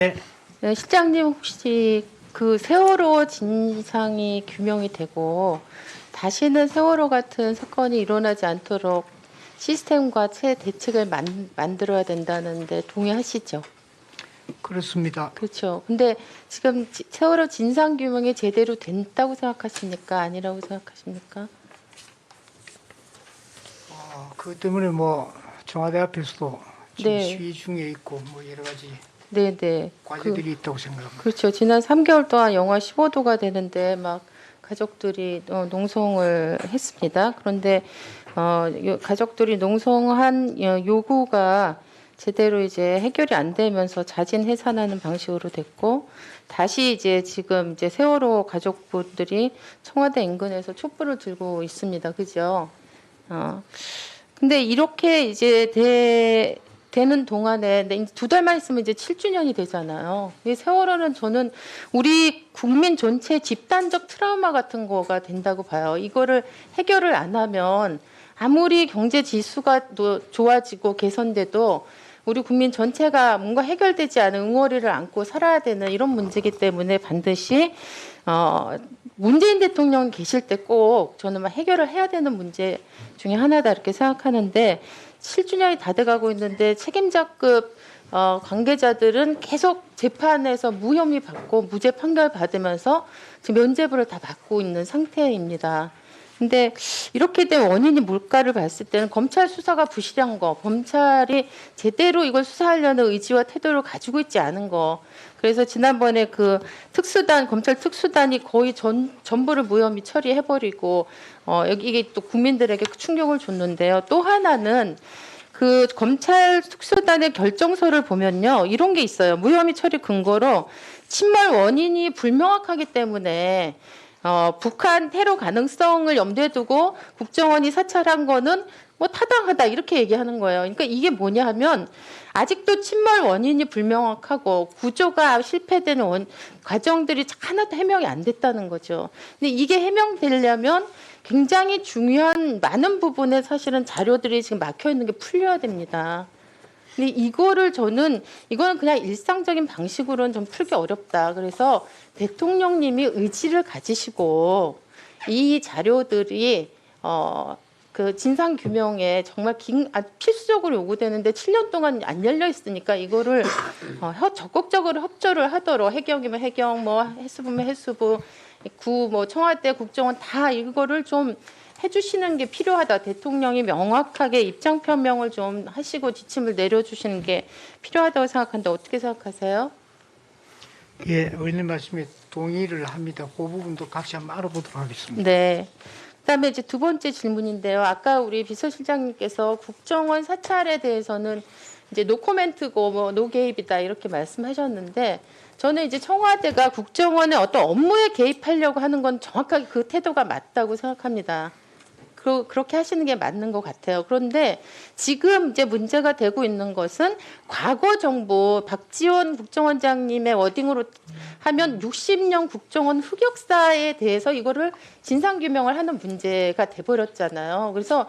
네, 실장님 혹시 그 세월호 진상이 규명이 되고 다시는 세월호 같은 사건이 일어나지 않도록 시스템과 대책을 만들어야 된다는데 동의하시죠? 그렇습니다. 그렇죠. 근데 지금 세월호 진상 규명이 제대로 됐다고 생각하십니까? 아니라고 생각하십니까? 그것 때문에 뭐 청와대 앞에서도 지금 네. 시위 중에 있고 뭐 여러 가지 네네. 과제들이 있다고 생각합니다. 그렇죠. 지난 3개월 동안 영하 15도가 되는데 막 가족들이 농성을 했습니다. 그런데 가족들이 농성한 요구가 제대로 이제 해결이 안 되면서 자진 해산하는 방식으로 됐고 다시 이제 지금 이제 세월호 가족분들이 청와대 인근에서 촛불을 들고 있습니다. 그죠? 근데 이렇게 이제 되는 동안에 두 달만 있으면 이제 7주년이 되잖아요. 이 세월호는 저는 우리 국민 전체 집단적 트라우마 같은 거가 된다고 봐요. 이거를 해결을 안 하면 아무리 경제 지수가 좋아지고 개선돼도 우리 국민 전체가 뭔가 해결되지 않은 응어리를 안고 살아야 되는 이런 문제이기 때문에 반드시 문재인 대통령 계실 때 꼭 저는 해결을 해야 되는 문제 중에 하나다 이렇게 생각하는데 7주년이 다 돼가고 있는데 책임자급 관계자들은 계속 재판에서 무혐의 받고 무죄 판결 받으면서 지금 면죄부를 다 받고 있는 상태입니다. 근데 이렇게 된 원인이 뭘까를 봤을 때는 검찰 수사가 부실한 거, 검찰이 제대로 이걸 수사하려는 의지와 태도를 가지고 있지 않은 거. 그래서 지난번에 그 검찰 특수단이 거의 전부를 무혐의 처리해버리고 이게 또 국민들에게 충격을 줬는데요. 또 하나는 그 검찰 특수단의 결정서를 보면요, 이런 게 있어요. 무혐의 처리 근거로 침몰 원인이 불명확하기 때문에 북한 테러 가능성을 염두에 두고 국정원이 사찰한 거는 뭐 타당하다 이렇게 얘기하는 거예요. 그러니까 이게 뭐냐 하면 아직도 침몰 원인이 불명확하고 구조가 실패되는 과정들이 하나도 해명이 안 됐다는 거죠. 근데 이게 해명되려면 굉장히 중요한 많은 부분에 사실은 자료들이 지금 막혀 있는 게 풀려야 됩니다. 근데 이거는 그냥 일상적인 방식으로는 좀 풀기 어렵다. 그래서 대통령님이 의지를 가지시고 이 자료들이 그 진상 규명에 정말 필수적으로 요구되는데 7년 동안 안 열려 있으니까 이거를 적극적으로 협조를 하도록 해경이면 해경, 뭐 해수부면 해수부, 뭐 청와대 국정원 다 이거를 좀 해주시는 게 필요하다. 대통령이 명확하게 입장 표명을 좀 하시고 지침을 내려주시는 게 필요하다고 생각하는데 어떻게 생각하세요? 예, 의원님 말씀에 동의를 합니다. 그 부분도 같이 한번 알아보도록 하겠습니다. 네. 그다음에 이제 두 번째 질문인데요. 아까 우리 비서실장님께서 국정원 사찰에 대해서는 이제 노코멘트고 뭐 노개입이다 이렇게 말씀하셨는데 저는 이제 청와대가 국정원의 어떤 업무에 개입하려고 하는 건 정확하게 그 태도가 맞다고 생각합니다. 그렇게 하시는 게 맞는 것 같아요. 그런데 지금 이제 문제가 되고 있는 것은 과거 정부 박지원 국정원장님의 워딩으로 하면 60년 국정원 흑역사에 대해서 이거를 진상규명을 하는 문제가 돼버렸잖아요. 그래서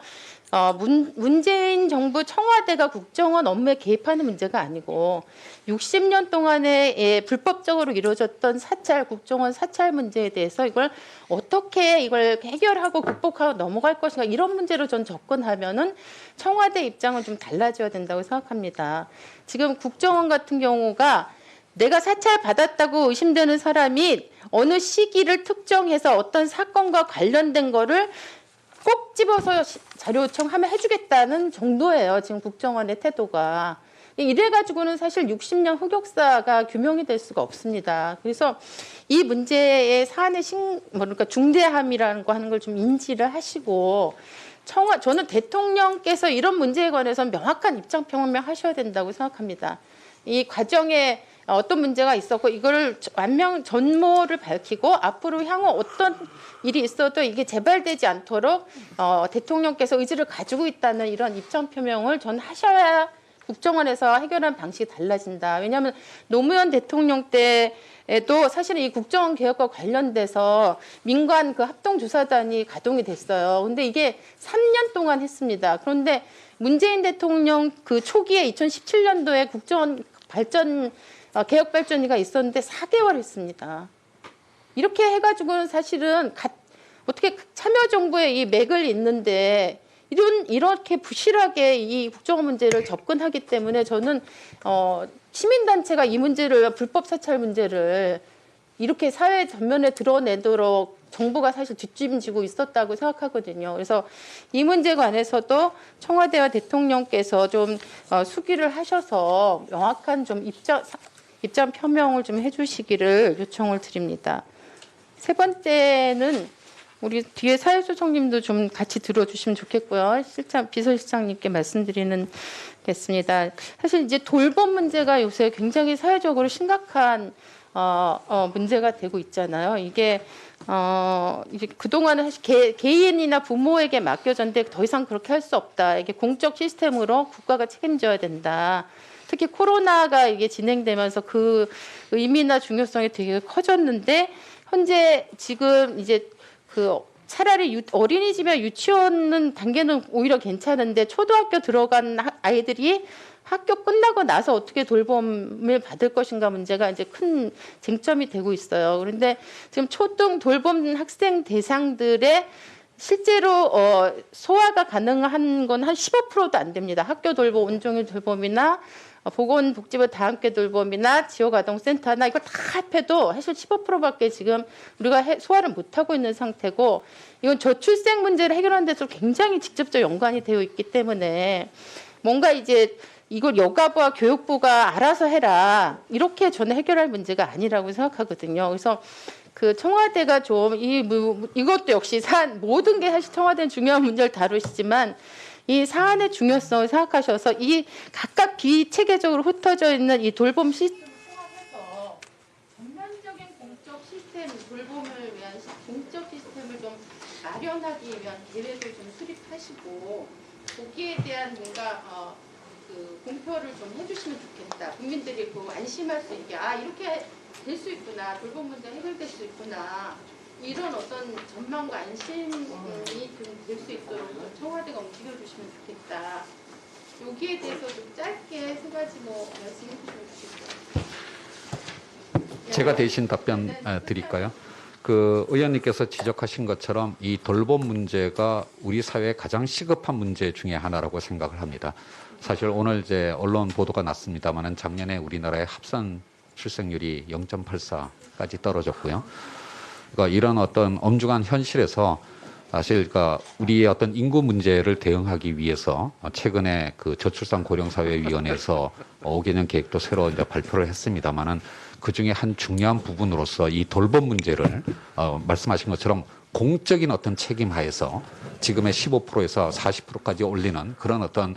문재인 정부 청와대가 국정원 업무에 개입하는 문제가 아니고 60년 동안에 불법적으로 이루어졌던 국정원 사찰 문제에 대해서 이걸 어떻게 이걸 해결하고 극복하고 넘어갈 것인가 이런 문제로 전 접근하면은 청와대 입장은 좀 달라져야 된다고 생각합니다. 지금 국정원 같은 경우가 내가 사찰 받았다고 의심되는 사람이 어느 시기를 특정해서 어떤 사건과 관련된 거를 꼭 집어서 자료 요청하면 해주겠다는 정도예요. 지금 국정원의 태도가. 이래가지고는 사실 60년 흑역사가 규명이 될 수가 없습니다. 그래서 이 문제의 사안의 그러니까 중대함이라는 거 하는 걸 좀 인지를 하시고 저는 대통령께서 이런 문제에 관해서 명확한 입장 표명하셔야 된다고 생각합니다. 이 과정에 어떤 문제가 있었고 이거를 전모를 밝히고 앞으로 향후 어떤 일이 있어도 이게 재발되지 않도록 대통령께서 의지를 가지고 있다는 이런 입장 표명을 전 하셔야 국정원에서 해결하는 방식이 달라진다. 왜냐하면 노무현 대통령 때에도 사실은 이 국정원 개혁과 관련돼서 민관 그 합동조사단이 가동이 됐어요. 근데 이게 3년 동안 했습니다. 그런데 문재인 대통령 그 초기에 2017년도에 국정원 발전 개혁발전위가 있었는데 4개월 했습니다. 이렇게 해가지고는 사실은 어떻게 참여정부의 이 맥을 잇는데 이렇게 부실하게 이 국정원 문제를 접근하기 때문에 저는 시민단체가 이 문제를 불법 사찰 문제를 이렇게 사회 전면에 드러내도록 정부가 사실 뒷짐지고 있었다고 생각하거든요. 그래서 이 문제에 관해서도 청와대와 대통령께서 좀 수기를 하셔서 명확한 좀 입장 표명을 좀 해주시기를 요청을 드립니다. 세 번째는 우리 뒤에 사회수석님도 좀 같이 들어주시면 좋겠고요. 비서실장님께 말씀드리겠습니다. 사실 이제 돌봄 문제가 요새 굉장히 사회적으로 심각한 문제가 되고 있잖아요. 이게 그동안은 사실 개인이나 부모에게 맡겨졌는데 더 이상 그렇게 할 수 없다. 이게 공적 시스템으로 국가가 책임져야 된다. 특히 코로나가 이게 진행되면서 그 의미나 중요성이 되게 커졌는데 현재 지금 이제 차라리 어린이집이나 유치원 단계는 오히려 괜찮은데 초등학교 들어간 아이들이 학교 끝나고 나서 어떻게 돌봄을 받을 것인가 문제가 이제 큰 쟁점이 되고 있어요. 그런데 지금 초등 돌봄 학생 대상들의 실제로 소화가 가능한 건 한 15%도 안 됩니다. 학교 돌봄, 온종일 돌봄이나 보건복지부 다함께 돌봄이나 지역아동센터나 이거 다 합해도 사실 15%밖에 지금 우리가 소화를 못하고 있는 상태고 이건 저출생 문제를 해결하는 데서 굉장히 직접적 연관이 되어 있기 때문에 뭔가 이제 이걸 여가부와 교육부가 알아서 해라 이렇게 저는 해결할 문제가 아니라고 생각하거든요. 그래서 그 청와대가 좀 이것도 역시 모든 게 사실 청와대는 중요한 문제를 다루시지만 이 사안의 중요성을 생각하셔서 이 각각 비체계적으로 흩어져 있는 이 돌봄 시스템을 통합해서 전면적인 공적 시스템, 돌봄을 위한 공적 시스템을 좀 마련하기 위한 계획을 좀 수립하시고 거기에 대한 뭔가 그 공표를 좀 해주시면 좋겠다. 국민들이 안심할 수 있게 이렇게 될 수 있구나. 돌봄 문제 해결될 수 있구나. 이런 어떤 전망과 안심이 좀 될 수 있도록 청와대가 움직여주시면 좋겠다. 여기에 대해서 좀 짧게 세 가지 말씀해 주시면 좋겠어요. 제가 대신 답변 드릴까요? 그 의원님께서 지적하신 것처럼 이 돌봄 문제가 우리 사회의 가장 시급한 문제 중에 하나라고 생각을 합니다. 사실 오늘 이제 언론 보도가 났습니다만은 작년에 우리나라의 합산 출생률이 0.84까지 떨어졌고요. 그러니까 이런 어떤 엄중한 현실에서 사실 그러니까 우리의 어떤 인구 문제를 대응하기 위해서 최근에 그 저출산 고령사회위원회에서 5개년 계획도 새로 이제 발표를 했습니다만은 그 중에 한 중요한 부분으로서 이 돌봄 문제를 말씀하신 것처럼 공적인 어떤 책임하에서 지금의 15%에서 40%까지 올리는 그런 어떤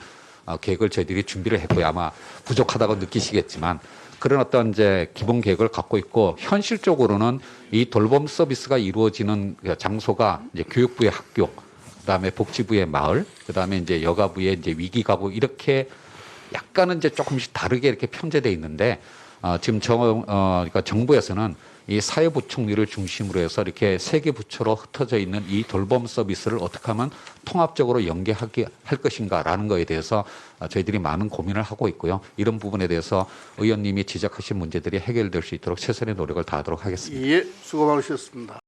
계획을 저희들이 준비를 했고요. 아마 부족하다고 느끼시겠지만 그런 어떤 이제 기본 계획을 갖고 있고 현실적으로는 이 돌봄 서비스가 이루어지는 장소가 이제 교육부의 학교, 그다음에 복지부의 마을, 그다음에 이제 여가부의 이제 위기가구 이렇게 약간은 이제 조금씩 다르게 이렇게 편제돼 있는데 지금 그러니까 정부에서는 이 사회부총리를 중심으로 해서 이렇게 세 개 부처로 흩어져 있는 이 돌봄 서비스를 어떻게 하면 통합적으로 연계하게 할 것인가라는 거에 대해서 저희들이 많은 고민을 하고 있고요. 이런 부분에 대해서 의원님이 지적하신 문제들이 해결될 수 있도록 최선의 노력을 다하도록 하겠습니다. 예, 수고 많으셨습니다.